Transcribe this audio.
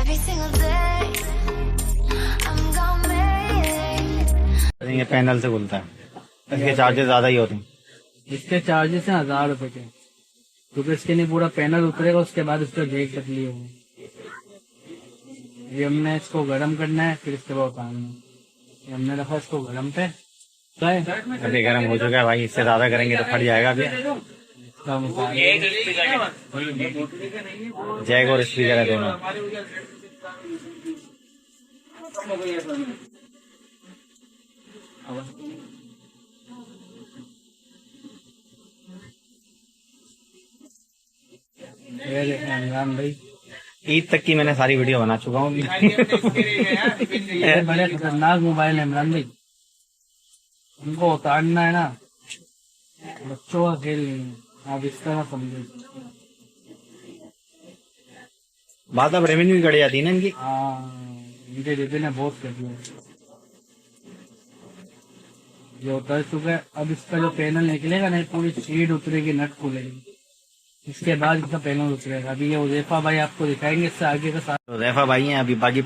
ये पैनल से खुलता है, इसके चार्जेस ज्यादा ही होते हैं। इसके चार्जेस हैं 1000 रुपए के, क्योंकि इसके नहीं पूरा पैनल उतरेगा, उसके बाद इसका जेक बदली होगी। ये हमने इसको गर्म करना है, फिर इसके बाद उतारना है। ये हमने रखा इसको गर्म पे, अभी गर्म हो चुका है भाई, इससे ज्यादा करेंगे तो फट जाएगा। अभी जैक और स्पीकर है दोनों। ये देखें इमरान भाई, ईद तक की मैंने सारी वीडियो बना चुका हूँ। बड़े खतरनाक मोबाइल है इमरान भाई, उनको उतारना है ना, बच्चों का खेल नहीं है, आप इस तरह समझे। बात अब रेवेन्यू भी कट जाती है ना इनकी। हाँ, इनके दीदी ने बहुत कर दिया, ये उतर चुका है। अब इसका जो पैनल निकलेगा ना, पूरी शीट उतरेगी, नट खुलेगी, इसके बाद इसका पैनल उतरेगा। अभी ये उज़ैफा भाई आपको दिखाएंगे इससे आगे का साथ। उज़ैफा भाई हैं अभी बाकी